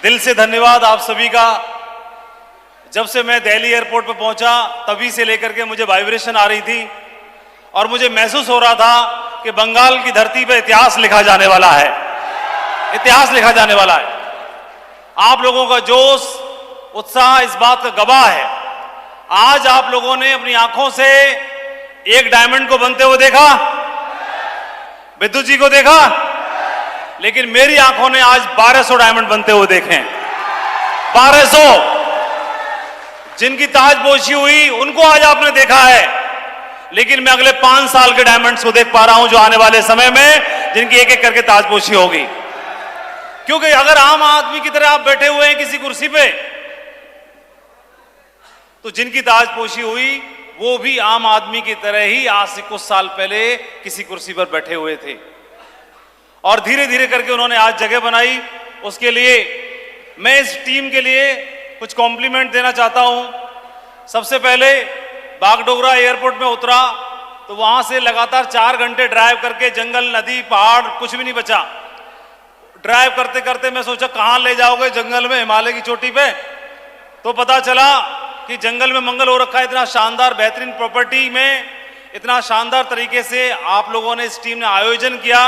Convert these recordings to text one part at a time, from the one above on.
दिल से धन्यवाद आप सभी का। जब से मैं दिल्ली एयरपोर्ट पर पहुंचा तभी से लेकर के मुझे वाइब्रेशन आ रही थी और मुझे महसूस हो रहा था कि बंगाल की धरती पर इतिहास लिखा जाने वाला है, इतिहास लिखा जाने वाला है। आप लोगों का जोश, उत्साह इस बात का गवाह है। आज आप लोगों ने अपनी आंखों से एक डायमंड को बनते हुए देखा, विद्युत जी को देखा, लेकिन मेरी आंखों ने आज 1200 डायमंड बनते हुए देखे। 1200 जिनकी ताजपोशी हुई उनको आज आपने देखा है, लेकिन मैं अगले 5 साल के डायमंड्स को देख पा रहा हूं जो आने वाले समय में जिनकी एक एक करके ताजपोशी होगी। क्योंकि अगर आम आदमी की तरह आप बैठे हुए हैं किसी कुर्सी पे, तो जिनकी ताजपोशी हुई वो भी आम आदमी की तरह ही आज से कुछ साल पहले किसी कुर्सी पर बैठे हुए थे और धीरे धीरे करके उन्होंने आज जगह बनाई। उसके लिए मैं इस टीम के लिए कुछ कॉम्प्लीमेंट देना चाहता हूं। सबसे पहले बागडोगरा एयरपोर्ट में उतरा तो वहां से लगातार 4 घंटे ड्राइव करके जंगल, नदी, पहाड़ कुछ भी नहीं बचा। ड्राइव करते करते मैं सोचा कहां ले जाओगे, जंगल में, हिमालय की चोटी पे, तो पता चला कि जंगल में मंगल हो रखा है। इतना शानदार बेहतरीन प्रॉपर्टी में इतना शानदार तरीके से आप लोगों ने, इस टीम ने आयोजन किया।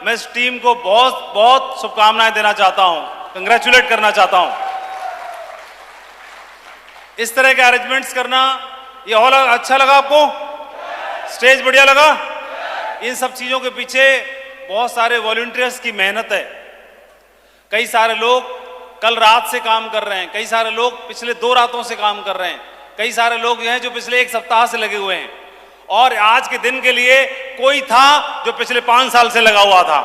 मैं इस टीम को बहुत बहुत शुभकामनाएं देना चाहता हूं, कंग्रेचुलेट करना चाहता हूं। इस तरह के अरेंजमेंट्स करना, ये हॉल अच्छा लगा आपको? स्टेज बढ़िया लगा? इन सब चीजों के पीछे बहुत सारे वॉलंटियर्स की मेहनत है। कई सारे लोग कल रात से काम कर रहे हैं, कई सारे लोग पिछले 2 रातों से काम कर रहे हैं, कई सारे लोग हैं जो पिछले 1 सप्ताह से लगे हुए हैं, और आज के दिन के लिए कोई था जो पिछले 5 साल से लगा हुआ था।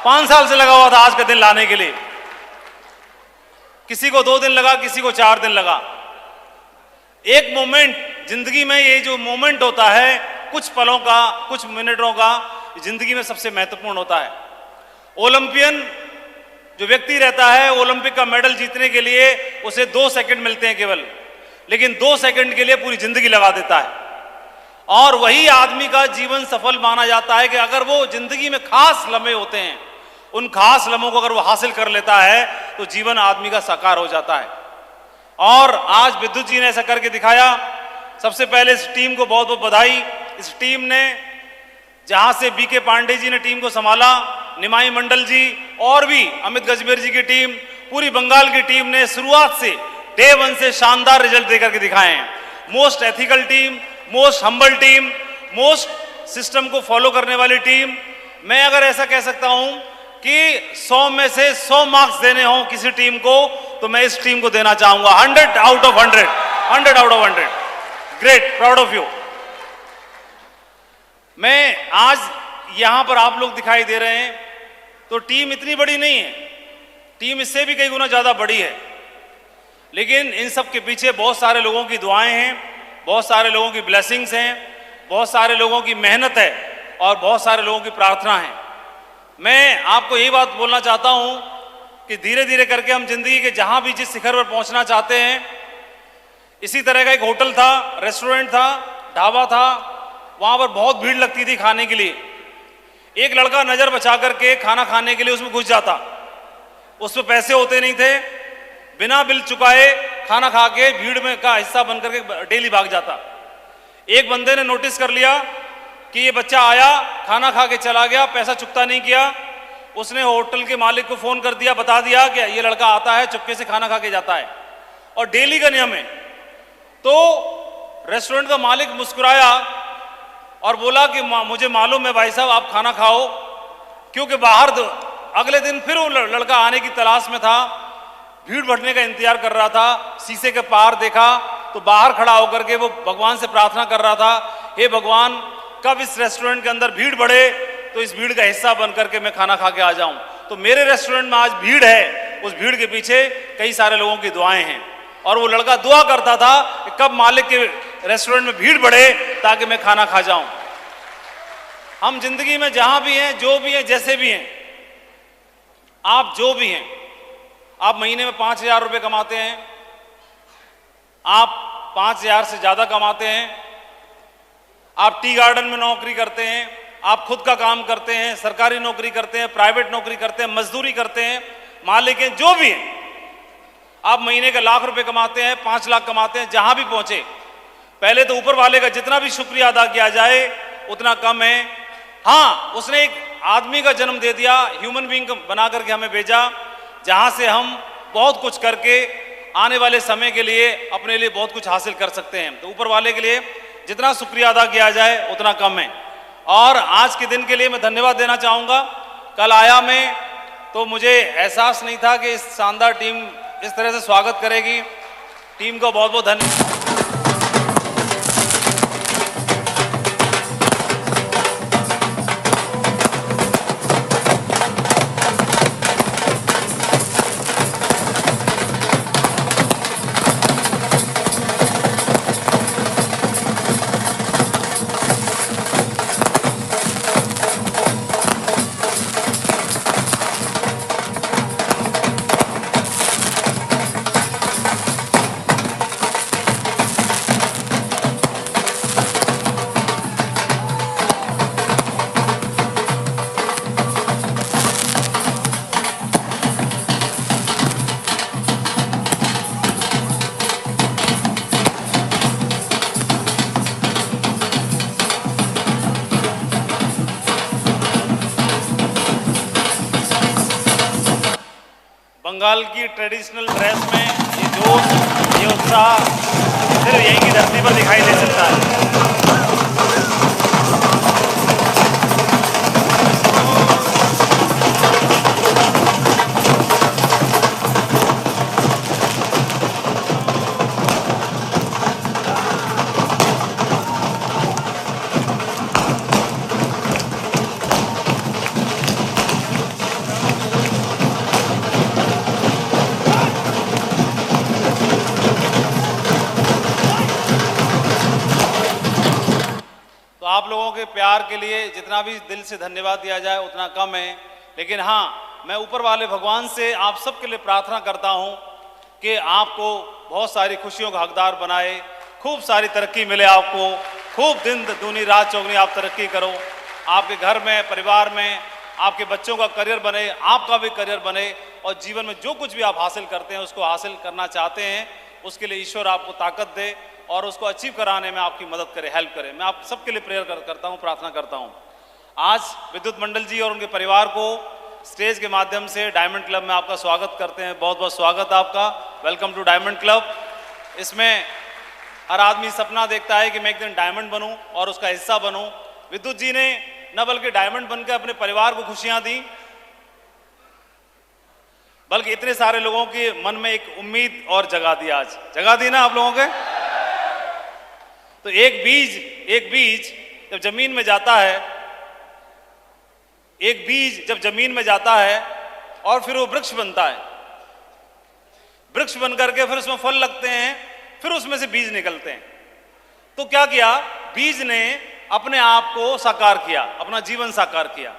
5 साल से लगा हुआ था आज का दिन लाने के लिए। किसी को 2 दिन लगा, किसी को 4 दिन लगा। एक मोमेंट जिंदगी में, ये जो मोमेंट होता है कुछ पलों का, कुछ मिनटों का, जिंदगी में सबसे महत्वपूर्ण होता है। ओलंपियन जो व्यक्ति रहता है, ओलंपिक का मेडल जीतने के लिए उसे 2 सेकंड मिलते हैं केवल, लेकिन 2 सेकंड के लिए पूरी जिंदगी लगा देता है। और वही आदमी का जीवन सफल माना जाता है कि अगर वो जिंदगी में खास लम्हे होते हैं, उन खास लम्हों को अगर वो हासिल कर लेता है तो जीवन आदमी का साकार हो जाता है। और आज विद्युत जी ने ऐसा करके दिखाया। सबसे पहले इस टीम को बहुत बहुत बधाई। इस टीम ने, जहां से बीके पांडे जी ने टीम को संभाला, निमाई मंडल जी और भी अमित गजमेर जी की टीम, पूरी बंगाल की टीम ने शुरुआत से डे 1 से शानदार रिजल्ट देकर के दिखाए हैं। Most ethical team, most humble team, most system को फॉलो करने वाली टीम। मैं अगर ऐसा कह सकता हूं कि 100 में से 100 मार्क्स देने हों किसी टीम को, तो मैं इस टीम को देना चाहूंगा 100 out of 100, 100 out of 100। Great, proud of you. मैं आज यहां पर आप लोग दिखाई दे रहे हैं, तो टीम इतनी बड़ी नहीं है, टीम इससे भी कई गुना ज्यादा बड़ी है, लेकिन इन सब के पीछे बहुत सारे लोगों की दुआएं हैं, बहुत सारे लोगों की ब्लेसिंग्स हैं, बहुत सारे लोगों की मेहनत है और बहुत सारे लोगों की प्रार्थना है। मैं आपको यही बात बोलना चाहता हूं कि धीरे धीरे करके हम जिंदगी के जहां भी जिस शिखर पर पहुंचना चाहते हैं, इसी तरह का एक होटल था, रेस्टोरेंट था, ढाबा था, वहां पर बहुत भीड़ लगती थी खाने के लिए। एक लड़का नजर बचा करके खाना खाने के लिए उसमें घुस जाता, उस पर पैसे होते नहीं थे, बिना बिल चुकाए खाना खा के भीड़ में का हिस्सा बनकर के डेली भाग जाता। एक बंदे ने नोटिस कर लिया कि ये बच्चा आया, खाना खा के चला गया, पैसा चुकता नहीं किया। उसने होटल के मालिक को फोन कर दिया, बता दिया कि ये लड़का आता है, चुपके से खाना खा के जाता है और डेली का नियम है। तो रेस्टोरेंट का मालिक मुस्कुराया और बोला कि मुझे मालूम है भाई साहब, आप खाना खाओ, क्योंकि बाहर अगले दिन फिर वो लड़का आने की तलाश में था, भीड़ बढ़ने का इंतजार कर रहा था। शीशे के पार देखा तो बाहर खड़ा होकर के वो भगवान से प्रार्थना कर रहा था, हे भगवान, कब इस रेस्टोरेंट के अंदर भीड़ बढ़े तो इस भीड़ का हिस्सा बन करके मैं खाना खा के आ जाऊं। तो मेरे रेस्टोरेंट में आज भीड़ है, उस भीड़ के पीछे कई सारे लोगों की दुआएं हैं। और वो लड़का दुआ करता था कि कब मालिक के रेस्टोरेंट में भीड़ बढ़े ताकि मैं खाना खा जाऊं। हम जिंदगी में जहां भी हैं, जो भी हैं, जैसे भी हैं, आप जो भी हैं, आप महीने में 5,000 रुपए कमाते हैं, आप 5,000 से ज्यादा कमाते हैं, आप टी गार्डन में नौकरी करते हैं, आप खुद का काम करते हैं, सरकारी नौकरी करते हैं, प्राइवेट नौकरी करते हैं, मजदूरी करते हैं, मालिक हैं, जो भी हैं, आप महीने का लाख रुपए कमाते हैं, 5 लाख कमाते हैं, जहां भी पहुंचे, पहले तो ऊपर वाले का जितना भी शुक्रिया अदा किया जाए उतना कम है। हाँ, उसने एक आदमी का जन्म दे दिया, ह्यूमन बीइंग बना करके हमें भेजा, जहां से हम बहुत कुछ करके आने वाले समय के लिए अपने लिए बहुत कुछ हासिल कर सकते हैं। तो ऊपर वाले के लिए जितना शुक्रिया अदा किया जाए उतना कम है। और आज के दिन के लिए मैं धन्यवाद देना चाहूँगा। कल आया मैं तो मुझे एहसास नहीं था कि इस शानदार टीम इस तरह से स्वागत करेगी। टीम को बहुत बहुत धन्यवाद। बंगाल की ट्रेडिशनल ड्रेस में ये जोश, ये उत्साह सिर्फ यहीं की धरती पर दिखाई दे सकता है। आप लोगों के प्यार के लिए जितना भी दिल से धन्यवाद दिया जाए उतना कम है। लेकिन हाँ, मैं ऊपर वाले भगवान से आप सबके लिए प्रार्थना करता हूँ कि आपको बहुत सारी खुशियों का हकदार बनाए, खूब सारी तरक्की मिले आपको, खूब दिन दूनी रात चौगनी आप तरक्की करो, आपके घर में, परिवार में, आपके बच्चों का करियर बने, आपका भी करियर बने, और जीवन में जो कुछ भी आप हासिल करते हैं, उसको हासिल करना चाहते हैं, उसके लिए ईश्वर आपको ताकत दे और उसको अचीव कराने में आपकी मदद करे, हेल्प करे। मैं आप सबके लिए प्रेयर करता हूँ, प्रार्थना करता हूँ। आज विद्युत मंडल जी और उनके परिवार को स्टेज के माध्यम से डायमंड क्लब में आपका स्वागत करते हैं। बहुत बहुत स्वागत आपका, वेलकम टू डायमंड क्लब। इसमें हर आदमी सपना देखता है कि मैं एक दिन डायमंड बनूं और उसका हिस्सा बनूं। विद्युत जी ने न बल्कि डायमंड बनकर अपने परिवार को खुशियां दी, बल्कि इतने सारे लोगों के मन में एक उम्मीद और जगा दी। आज जगा दी ना आप लोगों के। तो एक बीज जब जमीन में जाता है, एक बीज जब जमीन में जाता है और फिर वो वृक्ष बनता है, वृक्ष बन करके फिर उसमें फल लगते हैं, फिर उसमें से बीज निकलते हैं। तो क्या किया, बीज ने अपने आप को साकार किया, अपना जीवन साकार किया,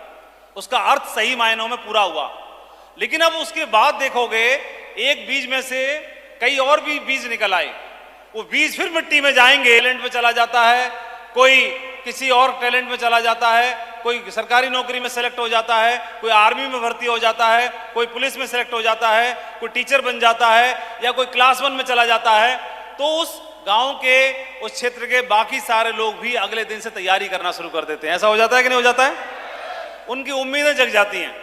उसका अर्थ सही मायनों में पूरा हुआ। लेकिन अब उसके बाद देखोगे एक बीज में से कई और भी बीज निकल आए। वो बीज फिर मिट्टी में जाएंगे, टैलेंट में चला जाता है, कोई किसी और टैलेंट में चला जाता है, कोई सरकारी नौकरी में सेलेक्ट हो जाता है, कोई आर्मी में भर्ती हो जाता है, कोई पुलिस में सेलेक्ट हो जाता है, कोई टीचर बन जाता है, या कोई क्लास 1 में चला जाता है। तो उस गांव के, उस क्षेत्र के बाकी सारे लोग भी अगले दिन से तैयारी करना शुरू कर देते हैं। ऐसा हो जाता है कि नहीं हो जाता है? उनकी उम्मीदें जग जाती हैं।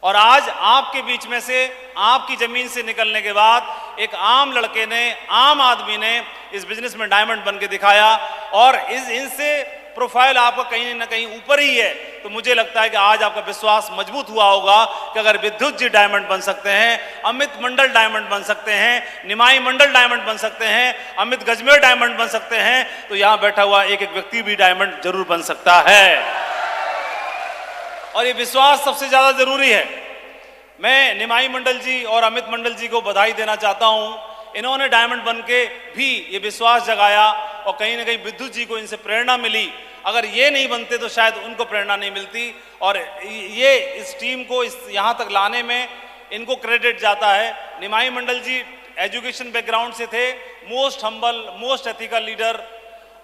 और आज आपके बीच में से, आपकी जमीन से निकलने के बाद एक आम लड़के ने, आम आदमी ने इस बिजनेस में डायमंड बन के दिखाया, और इनसे प्रोफाइल आपका कहीं ना कहीं ऊपर ही है। तो मुझे लगता है कि आज आपका विश्वास मजबूत हुआ होगा कि अगर विद्युत जी डायमंड बन सकते हैं, अमित मंडल डायमंड बन सकते हैं, निमाई मंडल डायमंड बन सकते हैं, अमित गजमेर डायमंड बन सकते हैं, तो यहां बैठा हुआ एक एक व्यक्ति भी डायमंड जरूर बन सकता है। और ये विश्वास सबसे ज्यादा जरूरी है। मैं निमाई मंडल जी और अमित मंडल जी को बधाई देना चाहता हूं। इन्होंने डायमंड बन के भी ये विश्वास जगाया, और कहीं ना कहीं विद्युत जी को इनसे प्रेरणा मिली। अगर ये नहीं बनते तो शायद उनको प्रेरणा नहीं मिलती, और ये इस टीम को यहाँ तक लाने में इनको क्रेडिट जाता है। निमाई मंडल जी एजुकेशन बैकग्राउंड से थे, most humble, most ethical leader.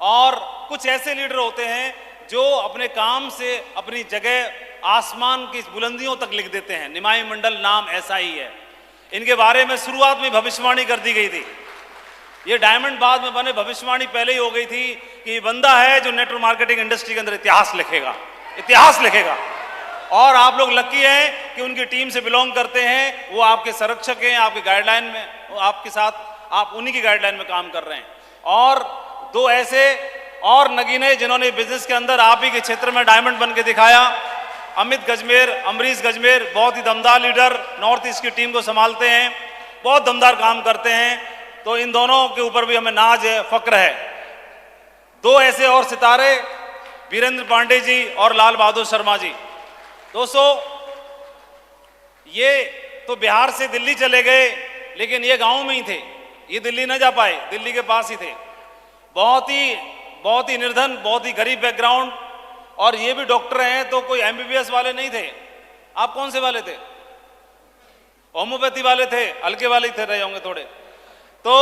और कुछ ऐसे लीडर होते हैं जो अपने काम से, अपनी जगह आसमान की बुलंदियों तक लिख देते हैं। निमाई मंडल नाम ऐसा ही है। इनके बारे में शुरुआत में भविष्यवाणी कर दी गई थी। ये डायमंड बाद में बने, भविष्यवाणी पहले ही हो गई थी कि ये बंदा है जो नेटवर्क मार्केटिंग इंडस्ट्री के अंदर इतिहास लिखेगा, इतिहास लिखेगा। और आप लोग लकी हैं कि उनकी टीम से बिलोंग करते हैं, वो आपके संरक्षक हैं, आपके गाइडलाइन में, आपके साथ आप उन्हीं की गाइडलाइन में काम कर रहे हैं। और दो ऐसे और नगीने जिन्होंने बिजनेस के अंदर आप ही के क्षेत्र में डायमंड बन के दिखाया, अमित गजमेर, अमरीश गजमेर, बहुत ही दमदार लीडर, नॉर्थ ईस्ट की टीम को संभालते हैं, बहुत दमदार काम करते हैं। तो इन दोनों के ऊपर भी हमें नाज है, फक्र है। दो ऐसे और सितारे, वीरेंद्र पांडे जी और लाल बहादुर शर्मा जी। दोस्तों, ये तो बिहार से दिल्ली चले गए, लेकिन ये गांव में ही थे, ये दिल्ली न जा पाए, दिल्ली के पास ही थे। बहुत ही निर्धन, बहुत ही गरीब बैकग्राउंड, और ये भी डॉक्टर हैं, तो कोई एमबीबीएस वाले नहीं थे। आप कौन से वाले थे? होम्योपैथी वाले थे, हल्के वाले थे, रहे होंगे थोड़े तो।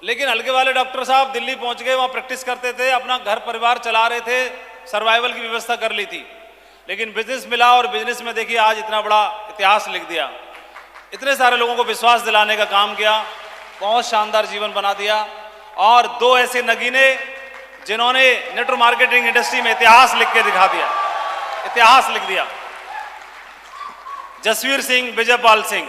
लेकिन हल्के वाले डॉक्टर साहब दिल्ली पहुंच गए, वहां प्रैक्टिस करते थे, अपना घर परिवार चला रहे थे, सर्वाइवल की व्यवस्था कर ली थी। लेकिन बिजनेस मिला, और बिजनेस में देखिए आज इतना बड़ा इतिहास लिख दिया, इतने सारे लोगों को विश्वास दिलाने का काम किया, बहुत शानदार जीवन बना दिया। और दो ऐसे नगीने जिन्होंने नेटवर्क मार्केटिंग इंडस्ट्री में इतिहास लिख के दिखा दिया, इतिहास लिख दिया। जसवीर सिंह, विजयपाल सिंह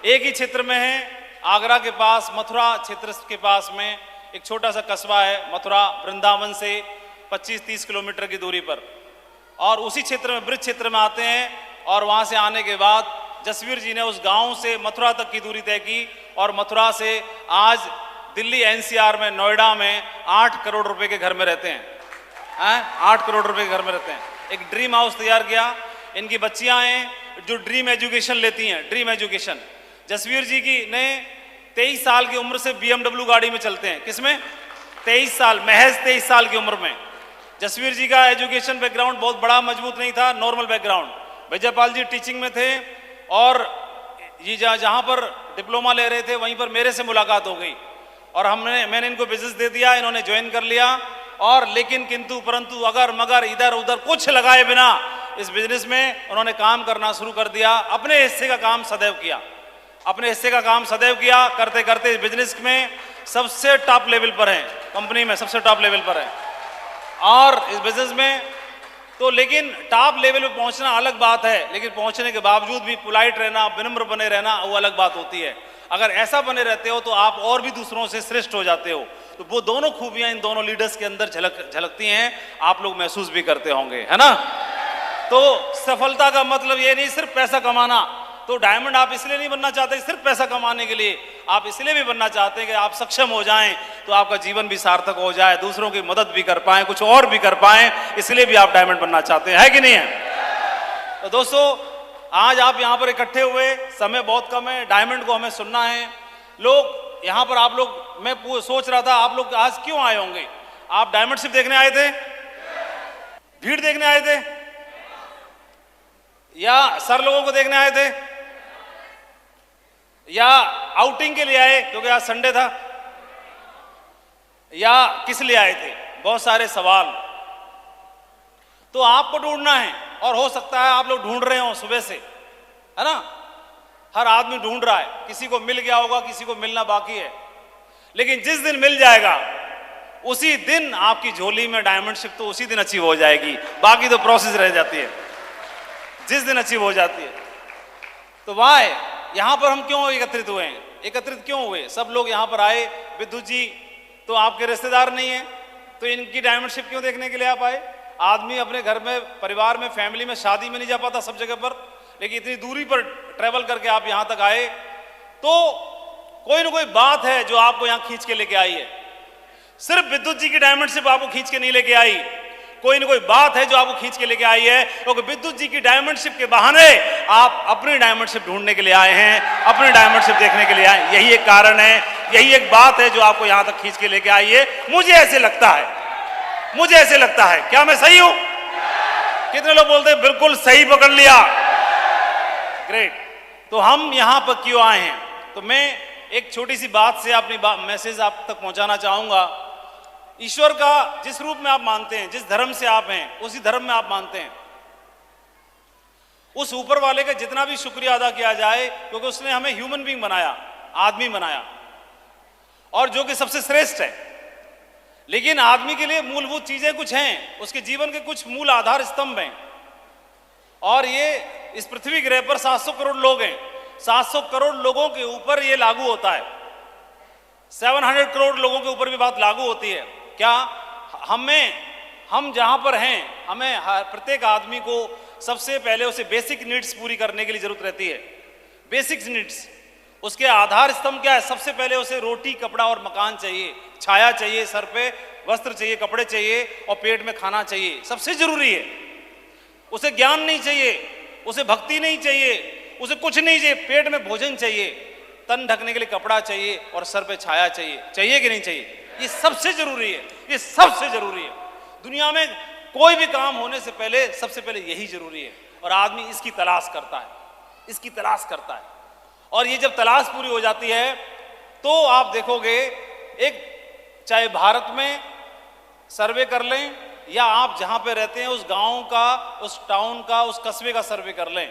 एक ही क्षेत्र में हैं, आगरा के पास, मथुरा क्षेत्र के पास में एक छोटा सा कस्बा है मथुरा, वृंदावन से 25-30 किलोमीटर की दूरी पर। और उसी क्षेत्र में, ब्रिज क्षेत्र में आते हैं, और वहां से आने के बाद जसवीर जी ने उस गांव से मथुरा तक की दूरी तय की, और मथुरा से आज दिल्ली एनसीआर में, नोएडा में 8 करोड़ रुपए के घर में रहते हैं। 8 करोड़ रुपए के घर में रहते हैं। एक ड्रीम हाउस तैयार किया। इनकी बच्चियां हैं जो ड्रीम एजुकेशन लेती हैं, ड्रीम एजुकेशन। जसवीर जी की ने 23 साल की उम्र से BMW गाड़ी में चलते हैं। किसमें? 23 साल, महज 23 साल की उम्र में। जसवीर जी का एजुकेशन बैकग्राउंड बहुत बड़ा मजबूत नहीं था, नॉर्मल बैकग्राउंड। विजयपाल जी टीचिंग में थे, और ये जहाँ पर डिप्लोमा ले रहे थे वहीं पर मेरे से मुलाकात हो गई, और मैंने इनको बिजनेस दे दिया, इन्होंने ज्वाइन कर लिया। और लेकिन किंतु परंतु अगर मगर इधर उधर कुछ लगाए बिना इस बिजनेस में उन्होंने काम करना शुरू कर दिया। अपने हिस्से का काम सदैव किया, अपने हिस्से का काम सदैव किया। करते करते इस बिजनेस में सबसे टॉप लेवल पर हैं, कंपनी में सबसे टॉप लेवल पर है। और इस बिजनेस में तो, लेकिन टॉप लेवल पे पहुंचना अलग बात है, लेकिन पहुंचने के बावजूद भी पोलाइट रहना, विनम्र बने रहना, वो अलग बात होती है। अगर ऐसा बने रहते हो तो आप और भी दूसरों से श्रेष्ठ हो जाते हो। तो वो दोनों खूबियां इन दोनों लीडर्स के अंदर झलकती हैं, आप लोग महसूस भी करते होंगे, है ना। तो सफलता का मतलब ये नहीं सिर्फ पैसा कमाना। तो डायमंड आप इसलिए नहीं बनना चाहते सिर्फ पैसा कमाने के लिए, आप इसलिए भी बनना चाहते हैं कि आप सक्षम हो जाएं, तो आपका जीवन भी सार्थक हो जाए, दूसरों की मदद भी कर पाएं, कुछ और भी कर पाएं, इसलिए भी आप डायमंड बनना चाहते हैं, है कि नहीं है। तो दोस्तों, आज आप यहाँ पर इकट्ठे हुए, समय बहुत कम है, डायमंड को हमें सुनना है। लोग यहाँ पर, आप लोग, मैं सोच रहा था आप लोग आज क्यों आए होंगे? आप डायमंड शिप देखने आए थे? भीड़ देखने आए थे? या सर लोगों को देखने आए थे? या आउटिंग के लिए आए क्योंकि आज संडे था? या किस लिए आए थे? बहुत सारे सवाल। तो आपको ढूंढना है, और हो सकता है आप लोग ढूंढ रहे हो सुबह से, है ना। हर आदमी ढूंढ रहा है, किसी को मिल गया होगा, किसी को मिलना बाकी है। लेकिन जिस दिन मिल जाएगा उसी दिन आपकी झोली में डायमंड शिप तो उसी दिन अचीव हो जाएगी, बाकी तो प्रोसेस रह जाती है। जिस दिन अचीव हो जाती है। तो वाह, यहां पर हम क्यों एकत्रित हुए हैं? एकत्रित क्यों हुए? सब लोग यहां पर आए। विद्युत जी तो आपके रिश्तेदार नहीं है, तो इनकी डायमंड शिप क्यों देखने के लिए आप आए? आदमी अपने घर में, परिवार में, फैमिली में, शादी में नहीं जा पाता सब जगह पर, लेकिन इतनी दूरी पर ट्रेवल करके आप यहां तक आए, तो कोई ना कोई बात है जो आपको यहां खींच के लेके आई है। सिर्फ विद्युत जी की डायमंड शिप आपको खींच के नहीं लेके आई, कोई ना कोई बात है जो आपको खींच के लेके आई है, क्योंकि विद्युत जी की डायमंड शिप के बहाने आप अपनी डायमंड शिप ढूंढने के लिए आए हैं, अपनी डायमंड शिप देखने के लिए आए। यही एक कारण है, यही एक बात है जो आपको यहां तक खींच के लेके आई है। मुझे ऐसे लगता है, मुझे ऐसे लगता है। क्या मैं सही हूं? कितने लोग बोलते हैं बिल्कुल सही पकड़ लिया, ग्रेट। तो हम यहां पर क्यों आए हैं? तो मैं एक छोटी सी बात से अपनी मैसेज आप तक पहुंचाना चाहूंगा। ईश्वर का जिस रूप में आप मानते हैं, जिस धर्म से आप हैं, उसी धर्म में आप मानते हैं। उस ऊपर वाले का जितना भी शुक्रिया अदा किया जाए, क्योंकि उसने हमें ह्यूमन बीइंग बनाया, आदमी बनाया, और जो कि सबसे श्रेष्ठ है। लेकिन आदमी के लिए मूलभूत चीजें कुछ हैं, उसके जीवन के कुछ मूल आधार स्तंभ हैं, और ये इस पृथ्वी ग्रह पर 700 करोड़ लोग हैं। 700 करोड़ लोगों के ऊपर ये लागू होता है, 700 करोड़ लोगों के ऊपर भी बात लागू होती है। क्या हम जहां पर हैं, हमें प्रत्येक आदमी को सबसे पहले उसे बेसिक नीड्स पूरी करने के लिए जरूरत रहती है। बेसिक नीड्स, उसके आधार स्तंभ क्या है? सबसे पहले उसे रोटी, कपड़ा और मकान चाहिए, छाया चाहिए, सर पे वस्त्र चाहिए, कपड़े चाहिए, और पेट में खाना चाहिए, सबसे जरूरी है। उसे ज्ञान नहीं चाहिए, उसे भक्ति नहीं चाहिए, उसे कुछ नहीं चाहिए, पेट में भोजन चाहिए, तन ढकने के लिए कपड़ा चाहिए, और सर पे छाया चाहिए। चाहिए कि नहीं चाहिए? ये सबसे जरूरी है, ये सबसे जरूरी है। दुनिया में कोई भी काम होने से पहले सबसे पहले यही जरूरी है, और आदमी इसकी तलाश करता है, इसकी तलाश करता है। और ये जब तलाश पूरी हो जाती है तो आप देखोगे, एक चाहे भारत में सर्वे कर लें या आप जहां पे रहते हैं उस गांव का, उस टाउन का, उस कस्बे का सर्वे कर लें,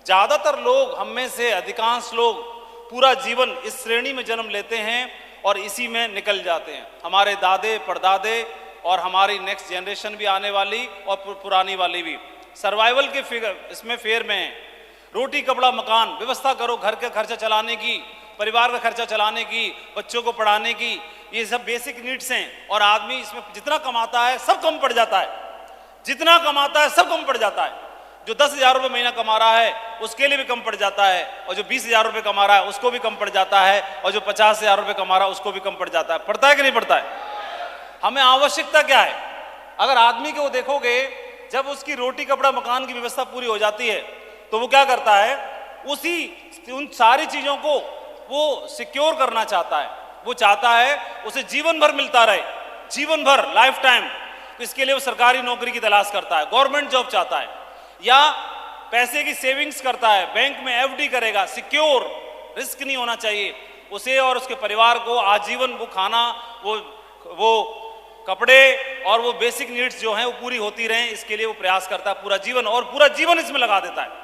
ज्यादातर लोग, हम में से अधिकांश लोग पूरा जीवन इस श्रेणी में जन्म लेते हैं और इसी में निकल जाते हैं। हमारे दादे परदादे और हमारी नेक्स्ट जनरेशन भी आने वाली और पुरानी वाली भी सर्वाइवल के फिगर इसमें फेयर में है। रोटी, कपड़ा, मकान, व्यवस्था करो घर का खर्चा चलाने की, परिवार का खर्चा चलाने की, बच्चों को पढ़ाने की, ये सब बेसिक नीड्स हैं। और आदमी इसमें जितना कमाता है सब कम पड़ जाता है, जितना कमाता है सब कम पड़ जाता है। जो 10,000 रुपये महीना कमा रहा है उसके लिए भी कम पड़ जाता है, और जो 20,000 रुपये कमा रहा है उसको भी कम पड़ जाता है, और जो 50,000 रुपये कमा रहा है उसको भी कम पड़ जाता है। पड़ता है कि नहीं पड़ता है? हमें आवश्यकता क्या है? अगर आदमी को देखोगे, जब उसकी रोटी, कपड़ा, मकान की व्यवस्था पूरी हो जाती है तो वो क्या करता है? उन सारी चीजों को वो सिक्योर करना चाहता है। वो चाहता है उसे जीवन भर मिलता रहे, जीवन भर, लाइफ टाइम। तो इसके लिए वो सरकारी नौकरी की तलाश करता है, गवर्नमेंट जॉब चाहता है, या पैसे की सेविंग्स करता है, बैंक में एफडी करेगा, सिक्योर, रिस्क नहीं होना चाहिए उसे और उसके परिवार को। आजीवन वो खाना, वो कपड़े और वो बेसिक नीड्स जो हैं वो पूरी होती रहें, इसके लिए वो प्रयास करता है पूरा जीवन, और पूरा जीवन इसमें लगा देता है।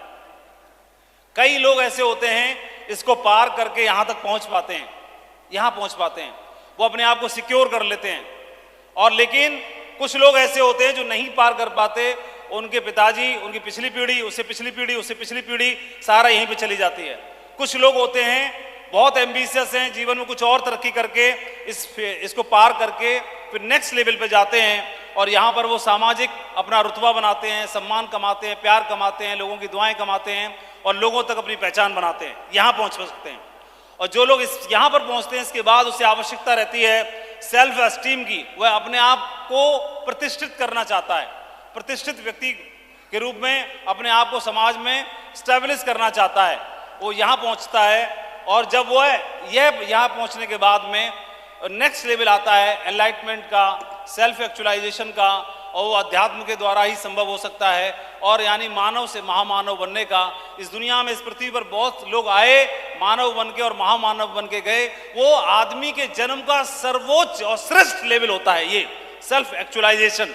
कई लोग ऐसे होते हैं इसको पार करके यहां तक पहुंच पाते हैं, यहां पहुंच पाते हैं, वो अपने आप को सिक्योर कर लेते हैं। और लेकिन कुछ लोग ऐसे होते हैं जो नहीं पार कर पाते, उनके पिताजी, उनकी पिछली पीढ़ी, उससे पिछली पीढ़ी, उससे पिछली पीढ़ी, सारा यहीं पे चली जाती है। कुछ लोग होते हैं बहुत एम्बिशियस हैं, जीवन में कुछ और तरक्की करके इसको पार करके फिर नेक्स्ट लेवल पे जाते हैं, और यहाँ पर वो सामाजिक अपना रुतबा बनाते हैं, सम्मान कमाते हैं, प्यार कमाते हैं, लोगों की दुआएं कमाते हैं, और लोगों तक अपनी पहचान बनाते हैं, यहाँ पहुँच सकते हैं। और जो लोग यहाँ पर पहुँचते हैं, इसके बाद उसे आवश्यकता रहती है सेल्फ एस्टीम की। वह अपने आप को प्रतिष्ठित करना चाहता है, प्रतिष्ठित व्यक्ति के रूप में अपने आप को समाज में स्टैब्लिश करना चाहता है। वो यहाँ पहुँचता है, और जब वो यह यहाँ पहुँचने के बाद में नेक्स्ट लेवल आता है एनलाइटमेंट का, सेल्फ एक्चुअलाइजेशन का, और वो अध्यात्म के द्वारा ही संभव हो सकता है, और यानी मानव से महामानव बनने का। इस दुनिया में, इस पृथ्वी पर बहुत लोग आए, मानव बन के और महामानव बन के गए। वो आदमी के जन्म का सर्वोच्च और श्रेष्ठ लेवल होता है ये सेल्फ एक्चुअलाइजेशन,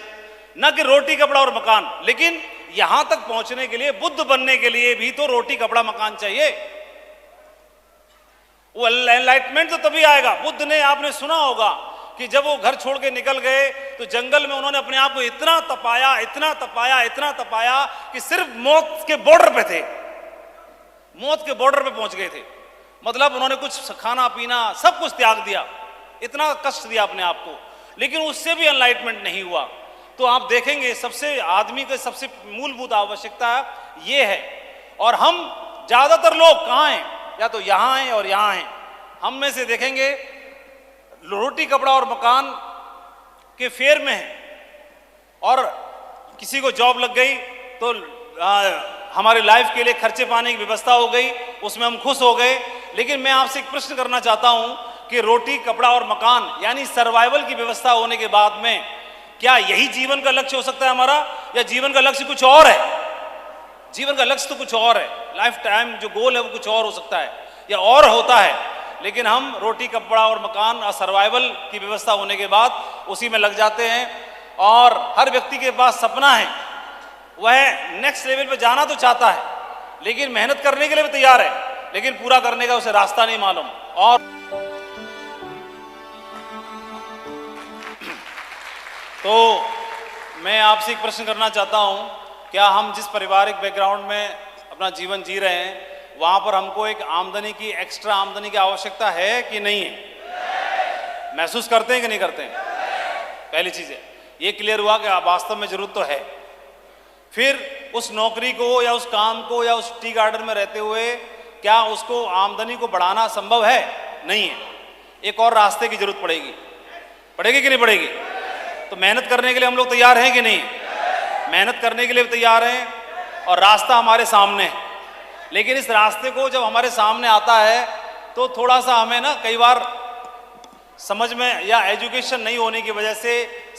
न कि रोटी, कपड़ा और मकान। लेकिन यहां तक पहुंचने के लिए, बुद्ध बनने के लिए भी तो रोटी, कपड़ा, मकान चाहिए। वो एनलाइटमेंट तो तभी आएगा। बुद्ध ने, आपने सुना होगा कि जब वो घर छोड़ के निकल गए तो जंगल में उन्होंने अपने आप को इतना तपाया, इतना तपाया, इतना तपाया कि सिर्फ मौत के बॉर्डर पे थे, मौत के बॉर्डर पे पहुंच गए थे। मतलब उन्होंने कुछ खाना पीना सब कुछ त्याग दिया, इतना कष्ट दिया अपने आप को, लेकिन उससे भी एनलाइटमेंट नहीं हुआ। तो आप देखेंगे सबसे आदमी की सबसे मूलभूत आवश्यकता ये है। और हम ज्यादातर लोग कहाँ हैं? या तो यहाँ हैं और यहाँ हैं। हम में से देखेंगे रोटी, कपड़ा और मकान के फेयर में है, और किसी को जॉब लग गई तो हमारे लाइफ के लिए खर्चे पाने की व्यवस्था हो गई, उसमें हम खुश हो गए। लेकिन मैं आपसे एक प्रश्न करना चाहता हूं कि रोटी, कपड़ा और मकान यानी सर्वाइवल की व्यवस्था होने के बाद में क्या यही जीवन का लक्ष्य हो सकता है हमारा, या जीवन का लक्ष्य कुछ और है? जीवन का लक्ष्य तो कुछ और है, लाइफ टाइम जो गोल है वो कुछ और हो सकता है या और होता है। लेकिन हम रोटी, कपड़ा और मकान और सर्वाइवल की व्यवस्था होने के बाद उसी में लग जाते हैं। और हर व्यक्ति के पास सपना है, वह नेक्स्ट लेवल पे जाना तो चाहता है, लेकिन मेहनत करने के लिए भी तैयार है, लेकिन पूरा करने का उसे रास्ता नहीं मालूम। और तो मैं आपसे एक प्रश्न करना चाहता हूं, क्या हम जिस पारिवारिक बैकग्राउंड में अपना जीवन जी रहे हैं वहां पर हमको एक आमदनी की, एक्स्ट्रा आमदनी की आवश्यकता है कि नहीं है? महसूस करते हैं कि नहीं करते हैं? पहली चीज है ये क्लियर हुआ कि वास्तव में जरूरत तो है। फिर उस नौकरी को या उस काम को या उस टी गार्डन में रहते हुए क्या उसको आमदनी को बढ़ाना संभव है? नहीं है। एक और रास्ते की जरूरत पड़ेगी। पड़ेगी कि नहीं पड़ेगी? तो मेहनत करने के लिए हम लोग तैयार हैं कि नहीं? मेहनत करने के लिए तैयार हैं और रास्ता हमारे सामने है। लेकिन इस रास्ते को जब हमारे सामने आता है तो थोड़ा सा हमें ना कई बार समझ में या एजुकेशन नहीं होने की वजह से,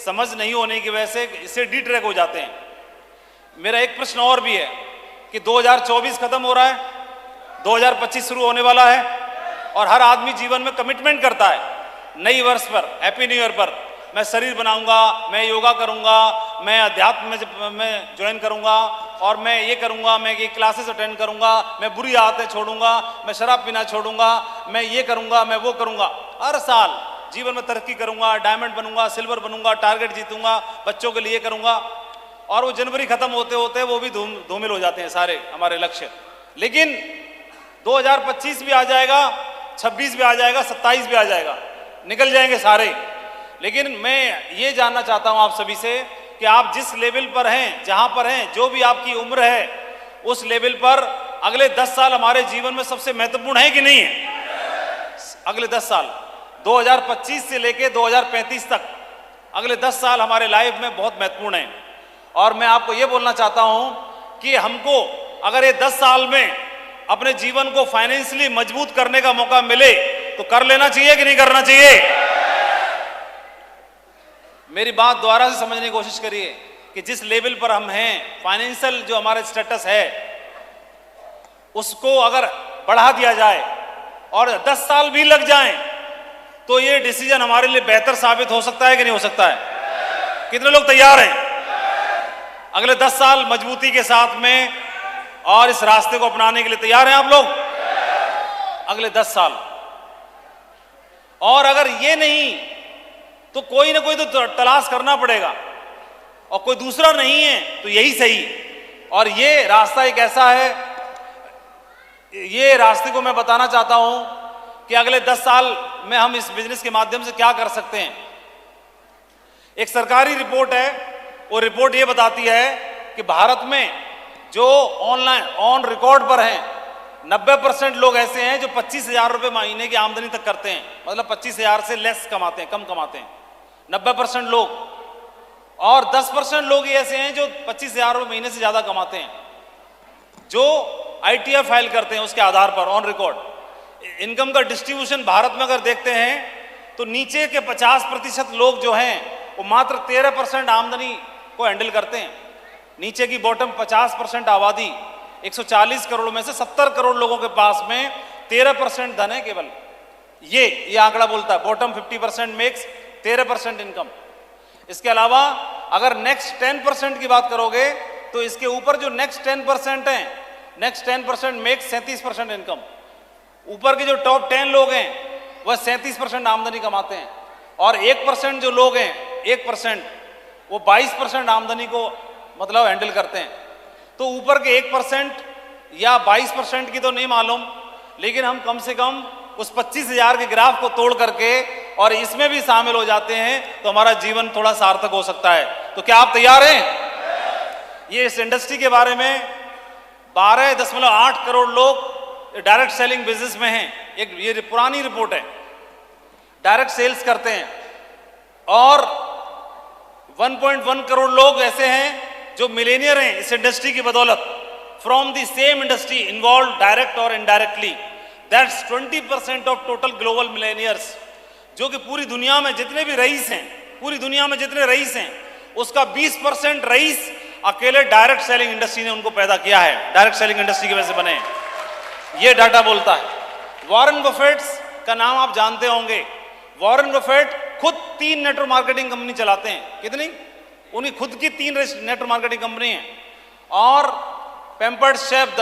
समझ नहीं होने की वजह से इससे डिट्रैक हो जाते हैं। मेरा एक प्रश्न और भी है कि 2024 खत्म हो रहा है, 2025 शुरू होने वाला है और हर आदमी जीवन में कमिटमेंट करता है नई वर्ष पर, हैप्पी न्यू ईयर पर, मैं शरीर बनाऊंगा, मैं योगा करूंगा, मैं अध्यात्म में ज्वाइन करूंगा और मैं ये करूंगा, मैं ये क्लासेस अटेंड करूंगा, मैं बुरी आदतें छोड़ूंगा, मैं शराब पीना छोड़ूंगा, मैं ये करूंगा, मैं वो करूंगा। हर साल जीवन में तरक्की करूंगा, डायमंड बनूंगा, सिल्वर बनूंगा, टारगेट जीतूंगा, बच्चों के लिए करूंगा। और वो जनवरी खत्म होते होते वो भी धूमिल हो जाते हैं सारे हमारे लक्ष्य। लेकिन 2025 भी आ जाएगा, 26 भी आ जाएगा, 27 भी आ जाएगा, निकल जाएंगे सारे। लेकिन मैं ये जानना चाहता हूं आप सभी से कि आप जिस लेवल पर हैं, जहां पर हैं, जो भी आपकी उम्र है, उस लेवल पर अगले 10 साल हमारे जीवन में सबसे महत्वपूर्ण है कि नहीं है? अगले 10 साल 2025 से लेके 2035 तक अगले 10 साल हमारे लाइफ में बहुत महत्वपूर्ण है। और मैं आपको ये बोलना चाहता हूं कि हमको अगर ये 10 साल में अपने जीवन को फाइनेंशियली मजबूत करने का मौका मिले तो कर लेना चाहिए कि नहीं करना चाहिए? मेरी बात दोबारा से समझने की कोशिश करिए कि जिस लेवल पर हम हैं, फाइनेंशियल जो हमारा स्टेटस है, उसको अगर बढ़ा दिया जाए और 10 साल भी लग जाएं तो ये डिसीजन हमारे लिए बेहतर साबित हो सकता है कि नहीं हो सकता है? कितने लोग तैयार हैं अगले 10 साल मजबूती के साथ में और इस रास्ते को अपनाने के लिए? तैयार हैं आप लोग? अगले 10 साल। और अगर ये नहीं तो कोई ना कोई तो तलाश करना पड़ेगा और कोई दूसरा नहीं है तो यही सही। और ये रास्ता एक ऐसा है, ये रास्ते को मैं बताना चाहता हूं कि अगले 10 साल में हम इस बिजनेस के माध्यम से क्या कर सकते हैं। एक सरकारी रिपोर्ट है, वो रिपोर्ट ये बताती है कि भारत में जो ऑनलाइन ऑन रिकॉर्ड पर हैं 90% लोग ऐसे हैं जो 25,000 रुपये महीने की आमदनी तक करते हैं, मतलब 25,000 से लेस कमाते हैं, कम कमाते हैं 90% लोग। और 10% लोग ये ऐसे हैं जो 25,000 रुपये महीने से ज्यादा कमाते हैं, जो ITR फाइल करते हैं उसके आधार पर ऑन रिकॉर्ड। इनकम का डिस्ट्रीब्यूशन भारत में अगर देखते हैं तो नीचे के 50% लोग जो हैं वो मात्र 13% आमदनी को हैंडल करते हैं। नीचे की बॉटम 50% आबादी, 140 करोड़ में से 70 करोड़ लोगों के पास में 13% धन है केवल। ये आंकड़ा बोलता है बॉटम 50% मेक्स 13% इनकम। इसके अलावा अगर नेक्स्ट 10% की बात करोगे तो इसके ऊपर जो नेक्स्ट 10% है, नेक्स्ट 10% मेक्स 37% इनकम। ऊपर के जो टॉप 10 लोग हैं वह 37% आमदनी कमाते हैं और 1% जो लोग हैं 1% वो 22% आमदनी को मतलब हैंडल करते हैं। तो ऊपर के 1% या 22% की तो नहीं मालूम, लेकिन हम कम से कम उस 25,000 के ग्राफ को तोड़ करके और इसमें भी शामिल हो जाते हैं तो हमारा जीवन थोड़ा सार्थक हो सकता है। तो क्या आप तैयार हैं? ये इस इंडस्ट्री के बारे में 12.8 करोड़ लोग डायरेक्ट सेलिंग बिजनेस में हैं। एक ये पुरानी रिपोर्ट है, डायरेक्ट सेल्स करते हैं। और 1.1 करोड़ लोग ऐसे हैं जो मिलेनियर हैं इस इंडस्ट्री की बदौलत, from the same industry involve direct और indirectly. That's 20% of total global millionaires, जो कि पूरी दुनिया में जितने भी रईस हैं, पूरी दुनिया में जितने रईस हैं उसका 20% रईस अकेले डायरेक्ट सेलिंग इंडस्ट्री ने उनको पैदा किया है, डायरेक्ट सेलिंग इंडस्ट्री की वजह से बने हैं। ये डाटा बोलता है। वॉरेन बफेट का नाम आप जानते होंगे। वॉरेन बफेट खुद 3 नेटवर्क मार्केटिंग कंपनी चलाते हैं। कितनी? उनकी खुद की 3 नेटवर्क मार्केटिंग कंपनी है। और पैम्पर्ड शेफ,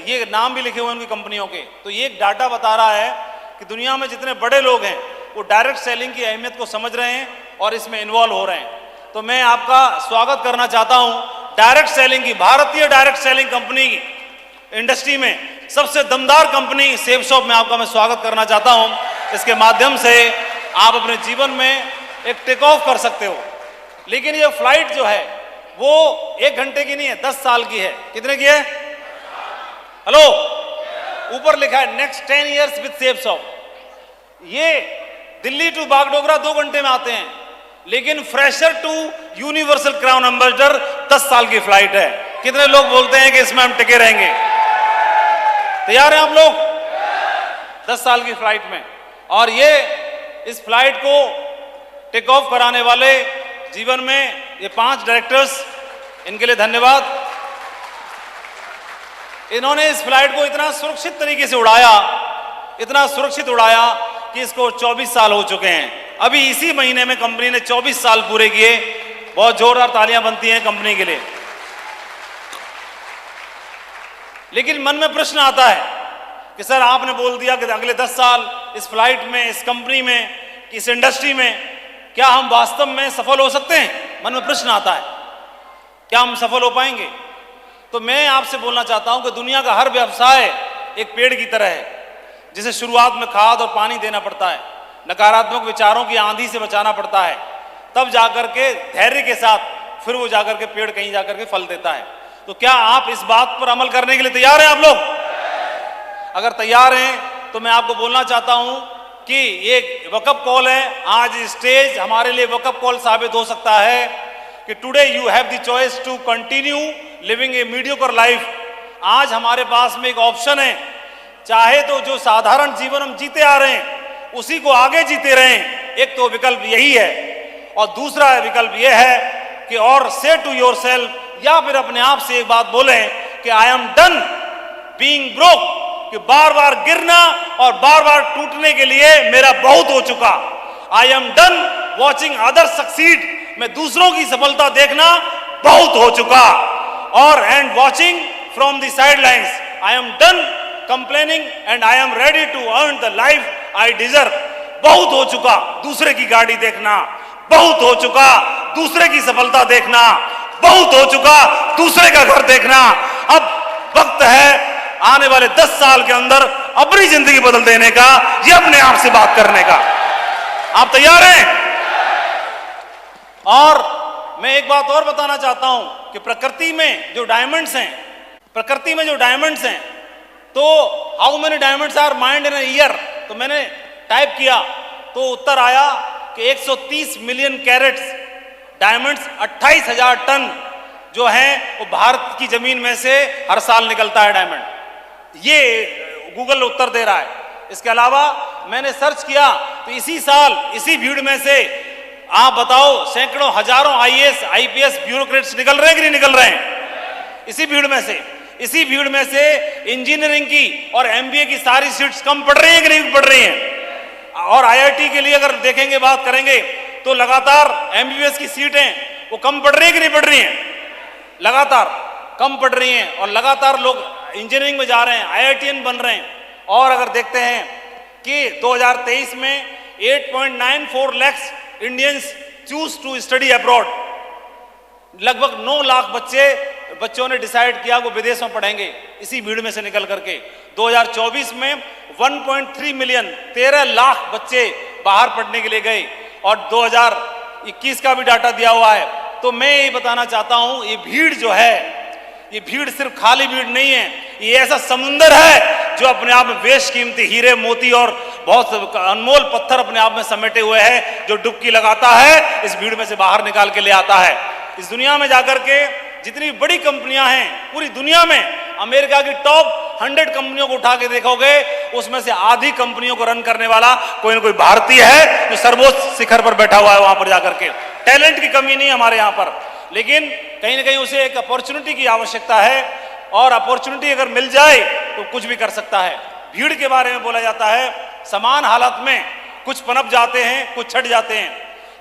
ये नाम भी लिखे हुए हैं उनकी कंपनियों के। तो ये एक डाटा बता रहा है कि दुनिया में जितने बड़े लोग हैं वो डायरेक्ट सेलिंग की अहमियत को समझ रहे हैं और इसमें इन्वॉल्व हो रहे हैं। तो मैं आपका स्वागत करना चाहता हूं डायरेक्ट सेलिंग की, भारतीय डायरेक्ट सेलिंग कंपनी इंडस्ट्री में सबसे दमदार कंपनी सेफ शॉप में आपका मैं स्वागत करना चाहता हूं। इसके माध्यम से आप अपने जीवन में एक टेक ऑफ कर सकते हो। लेकिन ये फ्लाइट जो है वो 1 घंटे की नहीं है, 10 साल की है। कितने की है? हेलो, ऊपर लिखा है next 10 years with safe shop. ये दिल्ली टू बागडोगरा 2 घंटे में आते हैं, लेकिन fresher to universal crown ambassador 10 साल की फ्लाइट है। कितने लोग बोलते हैं कि इसमें हम टिके रहेंगे? तैयार हैं आप लोग? 10 साल की फ्लाइट में। और ये इस फ्लाइट को टेक ऑफ कराने वाले जीवन में ये 5 डायरेक्टर्स, इनके लिए धन्यवाद। इन्होंने इस फ्लाइट को इतना सुरक्षित तरीके से उड़ाया, इतना सुरक्षित उड़ाया कि इसको 24 साल हो चुके हैं। अभी इसी महीने में कंपनी ने 24 साल पूरे किए। बहुत जोरदार तालियां बनती हैं कंपनी के लिए। लेकिन मन में प्रश्न आता है कि सर आपने बोल दिया कि अगले 10 साल इस फ्लाइट में, इस कंपनी में, इस इंडस्ट्री में क्या हम वास्तव में सफल हो सकते हैं? मन में प्रश्न आता है, क्या हम सफल हो पाएंगे? तो मैं आपसे बोलना चाहता हूं कि दुनिया का हर व्यवसाय एक पेड़ की तरह है, जिसे शुरुआत में खाद और पानी देना पड़ता है, नकारात्मक विचारों की आंधी से बचाना पड़ता है, तब जाकर के धैर्य के साथ फिर वो जाकर के पेड़ कहीं जाकर के फल देता है। तो क्या आप इस बात पर अमल करने के लिए तैयार हैं आप लोग? अगर तैयार हैं तो मैं आपको बोलना चाहता हूं कि ये वकअप कॉल है। आज स्टेज हमारे लिए वकअप कॉल साबित हो सकता है कि today you have the choice to continue living a mediocre life. आज हमारे पास में एक ऑप्शन है, चाहे तो जो साधारण जीवन हम जीते आ रहे हैं उसी को आगे जीते रहें। एक तो विकल्प यही है, और दूसरा विकल्प यह है कि और से टू योरसेल्फ, या फिर अपने आप से एक बात बोलें कि आई एम डन बीइंग ब्रोक, कि बार बार गिरना और बार बार टूटने के लिए मेरा बहुत हो चुका। I am done watching others succeed, मैं दूसरों की सफलता देखना बहुत हो चुका। और and watching from the sidelines, I am done complaining and I am ready to earn the life I deserve. बहुत हो चुका दूसरे की गाड़ी देखना, बहुत हो चुका दूसरे की सफलता देखना, बहुत हो चुका दूसरे का घर देखना। अब वक्त है आने वाले 10 साल के अंदर अपनी जिंदगी बदल देने का, ये अपने आप से बात करने का। आप तैयार हैं? और मैं एक बात और बताना चाहता हूं कि प्रकृति में जो डायमंड्स हैं, प्रकृति में जो डायमंड्स हैं, तो how many diamonds are mined in a year? तो मैंने टाइप किया तो उत्तर आया कि 130 मिलियन कैरेट्स डायमंड्स, 28,000 टन जो है वो भारत की जमीन में से हर साल निकलता है डायमंड। ये गूगल उत्तर दे रहा है। इसके अलावा मैंने सर्च किया तो इसी साल इसी भीड़ में से आप बताओ सैकड़ों हजारों आईएएस आईपीएस ब्यूरोक्रेट्स निकल रहे हैं कि नहीं निकल रहे हैं? इसी भीड़ में से, इसी भीड़ में से इंजीनियरिंग की और एमबीए की सारी सीट्स कम पड़ रही हैं कि नहीं पड़ रही हैं? और आईआईटी के लिए अगर देखेंगे, बात करेंगे तो लगातार एमबीबीएस की सीटें वो कम पड़ रही है कि नहीं पड़ रही हैं? लगातार कम पड़ रही हैं और लगातार लोग इंजीनियरिंग में जा रहे हैं, आईआईटीएन बन रहे हैं। और अगर देखते हैं कि 2023 में 8.94 lakh Indians choose to study abroad, लगभग 9 लाख बच्चों ने डिसाइड किया वो विदेश में पढ़ेंगे इसी भीड़ में से निकल करके। 2024 में 1.3 मिलियन, 13 लाख बच्चे बाहर पढ़ने के लिए गए, और 2021 का भी डाटा दिया हुआ है। तो मैं ये बताना चाहता हूं, ये भीड़ जो है, ये भीड़ सिर्फ खाली भीड़ नहीं है, ये ऐसा समुंदर है जो अपने आप में बेशकीमती हीरे, मोती और बहुत अनमोल पत्थर अपने आप में समेटे हुए है, जो डुबकी लगाता है इस भीड़ में से बाहर निकाल के ले आता है। इस दुनिया में जाकर के जितनी बड़ी कंपनियां हैं पूरी दुनिया में, अमेरिका की टॉप 100 कंपनियों को उठा के देखोगे, उसमें से आधी कंपनियों को रन करने वाला कोई ना कोई भारतीय है जो सर्वोच्च शिखर पर बैठा हुआ है वहां पर जाकर के। टैलेंट की कमी नहीं हमारे यहाँ पर, लेकिन कहीं ना कहीं उसे एक अपॉर्चुनिटी की आवश्यकता है, और अपॉर्चुनिटी अगर मिल जाए तो कुछ भी कर सकता है। भीड़ के बारे में बोला जाता है, समान हालत में कुछ पनप जाते हैं, कुछ छट जाते हैं।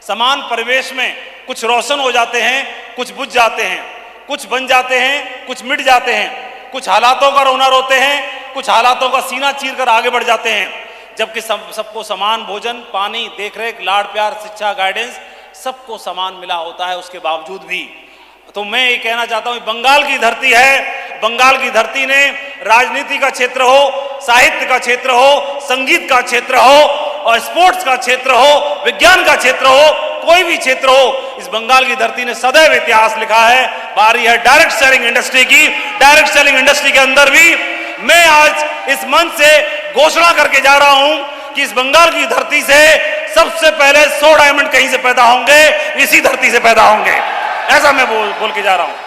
समान परिवेश में कुछ रोशन हो जाते हैं, कुछ बुझ जाते हैं, कुछ बन जाते हैं, कुछ मिट जाते हैं। कुछ हालातों का रोना रोते हैं, कुछ हालातों का सीना चीर कर आगे बढ़ जाते हैं, जबकि सबको समान भोजन, पानी, देखरेख, लाड़ प्यार, शिक्षा, गाइडेंस सबको समान मिला होता है। उसके बावजूद भी तो मैं ये कहना चाहता हूं, बंगाल की धरती है, बंगाल की धरती ने राजनीति का क्षेत्र हो, साहित्य का क्षेत्र हो, संगीत का क्षेत्र हो और स्पोर्ट्स का क्षेत्र हो, विज्ञान का क्षेत्र हो, कोई भी क्षेत्र हो, इस बंगाल की धरती ने सदैव इतिहास लिखा है। बारी है डायरेक्ट सेलिंग इंडस्ट्री की। डायरेक्ट सेलिंग इंडस्ट्री के अंदर भी मैं आज इस मंच से घोषणा करके जा रहा हूं कि इस बंगाल की धरती से सबसे पहले 100 डायमंड कहीं से पैदा होंगे, इसी धरती से पैदा होंगे। ऐसा मैं बोल के जा रहा हूं।